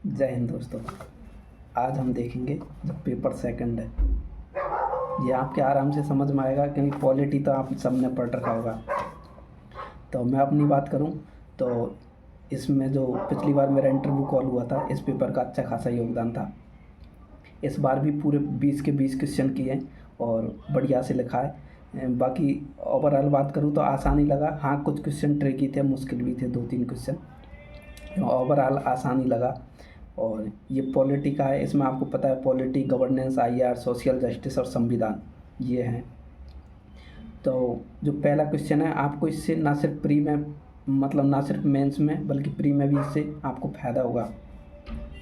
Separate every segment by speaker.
Speaker 1: जय हिंद दोस्तों। आज हम देखेंगे जो पेपर सेकंड है, ये आपके आराम से समझ में आएगा क्योंकि पॉलिटी तो आप सबने पढ़ रखा होगा। तो मैं अपनी बात करूं तो इसमें जो पिछली बार मेरा इंटरव्यू कॉल हुआ था, इस पेपर का अच्छा खासा योगदान था। इस बार भी पूरे 20 के 20 क्वेश्चन किए और बढ़िया से लिखा है। बाकी ओवरऑल बात करूँ तो आसानी लगा। हाँ, कुछ क्वेश्चन ट्रिकी थे, मुश्किल भी थे, 2-3 क्वेश्चन। ओवरऑल आसानी लगा। और ये पॉलिटी का है, इसमें आपको पता है polity, governance, IR, social justice और संविधान, ये हैं। तो जो पहला क्वेश्चन है, आपको इससे ना सिर्फ प्री में, मतलब ना सिर्फ मेंस में बल्कि प्री में भी इससे आपको फ़ायदा होगा।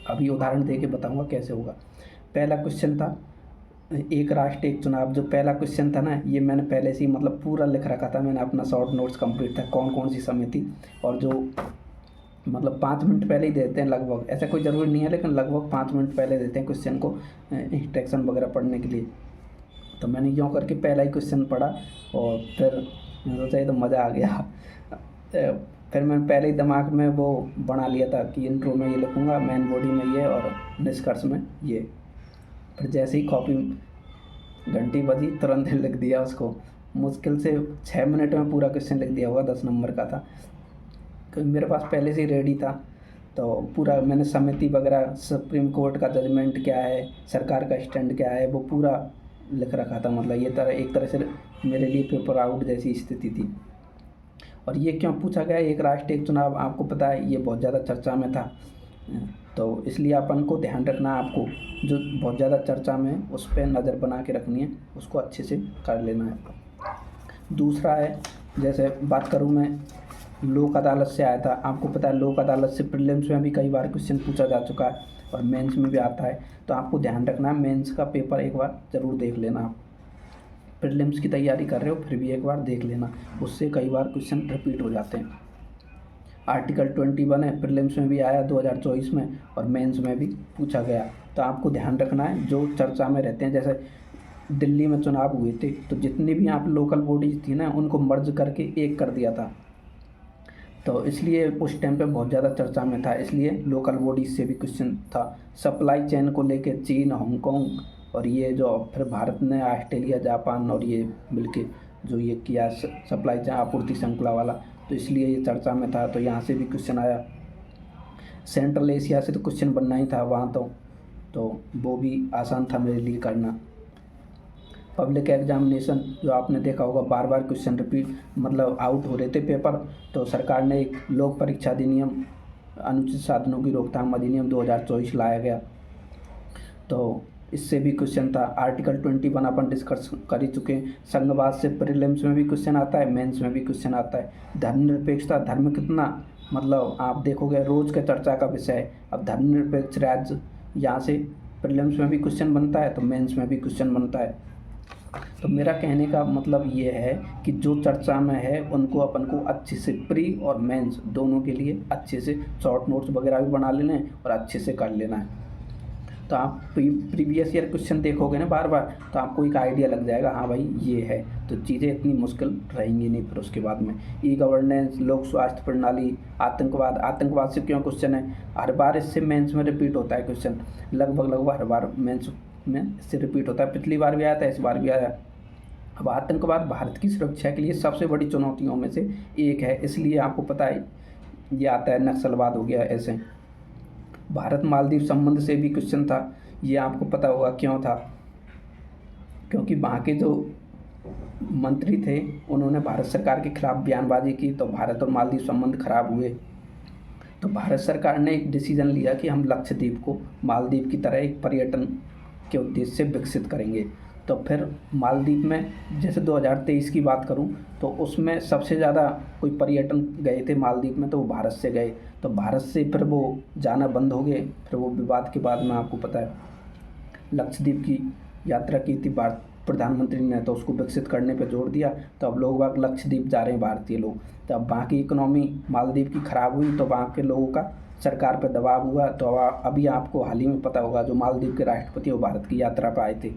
Speaker 1: अभी उदाहरण दे के बताऊँगा कैसे होगा। पहला क्वेश्चन था एक राष्ट्र एक चुनाव। जो पहला क्वेश्चन था ना, ये मैंने पहले से ही मतलब पूरा लिख रखा था, मैंने अपना शॉर्ट नोट्स कंप्लीट था कौन कौन सी समिति, और जो मतलब 5 मिनट पहले ही देते हैं लगभग, ऐसा कोई ज़रूरी नहीं है लेकिन लगभग 5 मिनट पहले देते हैं क्वेश्चन को इंस्ट्रक्शन वगैरह पढ़ने के लिए। तो मैंने यूँ करके पहला ही क्वेश्चन पढ़ा और फिर मैंने सोचा ये तो मज़ा आ गया। फिर मैंने पहले ही दिमाग में वो बना लिया था कि इंट्रो में ये लिखूँगा, मेन बॉडी में ये और निष्कर्ष में ये। फिर जैसे ही कॉपी घंटी बजी तुरंत लिख दिया उसको। मुश्किल से 6 मिनट में पूरा क्वेश्चन लिख दिया होगा, 10 नंबर का था क्योंकि मेरे पास पहले से ही रेडी था। तो पूरा मैंने समिति वगैरह, सुप्रीम कोर्ट का जजमेंट क्या है, सरकार का स्टैंड क्या है, वो पूरा लिख रखा था। मतलब ये एक तरह से मेरे लिए पेपर आउट जैसी स्थिति थी। और ये क्यों पूछा गया, एक राष्ट्र एक चुनाव, आपको पता है ये बहुत ज़्यादा चर्चा में था। तो इसलिए अपन को ध्यान रखना है, आपको जो बहुत ज़्यादा चर्चा में है उस पर नज़र बना के रखनी है, उसको अच्छे से कर लेना है। दूसरा है, जैसे बात करूँ मैं लोक अदालत से आया था। आपको पता है लोक अदालत से प्रीलिम्स में भी कई बार क्वेश्चन पूछा जा चुका है और मेंस में भी आता है। तो आपको ध्यान रखना है, मेंस का पेपर एक बार ज़रूर देख लेना। आप प्रीलिम्स की तैयारी कर रहे हो फिर भी एक बार देख लेना, उससे कई बार क्वेश्चन रिपीट हो जाते हैं। आर्टिकल 21 है, प्रीलिम्स में भी आया 2024 में और मेंस में भी पूछा गया। तो आपको ध्यान रखना है जो चर्चा में रहते हैं। जैसे दिल्ली में चुनाव हुए थे तो जितनी भी यहाँ पर लोकल बॉडीज़ थी ना, उनको मर्ज करके एक कर दिया था। तो इसलिए उस टाइम पे बहुत ज़्यादा चर्चा में था, इसलिए लोकल बॉडीज से भी क्वेश्चन था। सप्लाई चेन को लेके चीन, हांगकांग और ये जो फिर भारत ने ऑस्ट्रेलिया, जापान और ये मिलके जो ये किया सप्लाई चेन, आपूर्ति श्रृंखला वाला, तो इसलिए ये चर्चा में था। तो यहाँ से भी क्वेश्चन आया। सेंट्रल एशिया से तो क्वेश्चन बनना ही था वहाँ, तो वो भी आसान था मेरे लिए करना। पब्लिक एग्जामिनेशन, जो आपने देखा होगा बार बार क्वेश्चन रिपीट, मतलब आउट हो रहे थे पेपर, तो सरकार ने एक लोक परीक्षा अधिनियम, अनुचित साधनों की रोकथाम अधिनियम 2024 लाया गया। तो इससे भी क्वेश्चन था। आर्टिकल 21 अपन डिस्कस कर ही चुके हैं। संघवाद से प्रीलिम्स में भी क्वेश्चन आता है, मेंस में भी क्वेश्चन आता है। धर्मनिरपेक्षता, धर्म कितना, मतलब आप देखोगे रोज़ का चर्चा का विषय है। अब धर्मनिरपेक्ष राज्य, यहाँ से प्रीलिम्स में भी क्वेश्चन बनता है तो मेंस में भी क्वेश्चन बनता है। तो मेरा कहने का मतलब ये है कि जो चर्चा में है उनको अपन को अच्छे से प्री और मेंस दोनों के लिए अच्छे से शॉर्ट नोट्स वगैरह भी बना लेना है और अच्छे से कर लेना है। तो आप प्रीवियस ईयर क्वेश्चन देखोगे ना बार बार, तो आपको एक आइडिया लग जाएगा, हाँ भाई ये है, तो चीज़ें इतनी मुश्किल रहेंगी नहीं। फिर उसके बाद में ई गवर्नेंस, लोक स्वास्थ्य प्रणाली, आतंकवाद। आतंकवाद से क्यों क्वेश्चन है, हर बार इससे मेंस में रिपीट होता है क्वेश्चन, लगभग हर बार मेंस में इससे रिपीट होता है। पिछली बार भी आया था, इस बार भी आया। अब आतंकवाद भारत की सुरक्षा के लिए सबसे बड़ी चुनौतियों में से एक है, इसलिए आपको पता है ये आता है। नक्सलवाद हो गया ऐसे। भारत मालदीव संबंध से भी क्वेश्चन था, ये आपको पता होगा क्यों था, क्योंकि वहाँ के जो मंत्री थे उन्होंने भारत सरकार के खिलाफ बयानबाजी की, तो भारत और मालदीव संबंध खराब हुए। तो भारत सरकार ने एक डिसीजन लिया कि हम लक्षद्वीप को मालदीव की तरह एक पर्यटन के उद्देश्य से विकसित करेंगे। तो फिर मालदीव में जैसे 2023 की बात करूं तो उसमें सबसे ज़्यादा कोई पर्यटन गए थे मालदीव में, तो वो भारत से गए। तो भारत से फिर वो जाना बंद हो गए, फिर वो विवाद के बाद में आपको पता है लक्षद्वीप की यात्रा की थी भारत प्रधानमंत्री ने, तो उसको विकसित करने पर जोर दिया। तो अब लोग वहाँ लक्षद्वीप जा रहे हैं भारतीय लोग। तो अब वहाँ की इकोनॉमी मालदीव की ख़राब हुई तो वहाँ के लोगों का सरकार पर दबाव हुआ। तो अभी आपको हाल ही में पता होगा जो मालदीव के राष्ट्रपति वो भारत की यात्रा पर आए थे।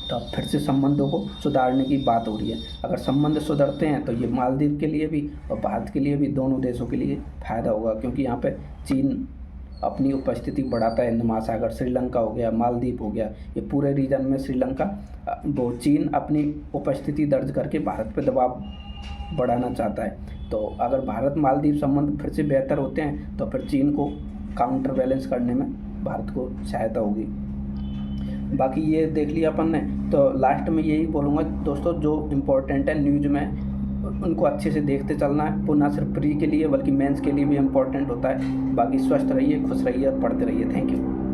Speaker 1: तो अब फिर से संबंधों को सुधारने की बात हो रही है। अगर संबंध सुधरते हैं तो ये मालदीव के लिए भी और भारत के लिए भी, दोनों देशों के लिए फ़ायदा होगा, क्योंकि यहाँ पे चीन अपनी उपस्थिति बढ़ाता है हिंद महासागर। श्रीलंका हो गया, मालदीव हो गया, ये पूरे रीजन में श्रीलंका वो चीन अपनी उपस्थिति दर्ज करके भारत पे दबाव बढ़ाना चाहता है। तो अगर भारत मालदीव संबंध फिर से बेहतर होते हैं तो फिर चीन को काउंटर बैलेंस करने में भारत को सहायता होगी। बाकी ये देख लिया अपन ने। तो लास्ट में यही बोलूँगा दोस्तों, जो इम्पोर्टेंट है न्यूज़ में उनको अच्छे से देखते चलना है। वो ना सिर्फ प्री के लिए बल्कि मेंस के लिए भी इम्पोर्टेंट होता है। बाकी स्वस्थ रहिए, खुश रहिए और पढ़ते रहिए। Thank you.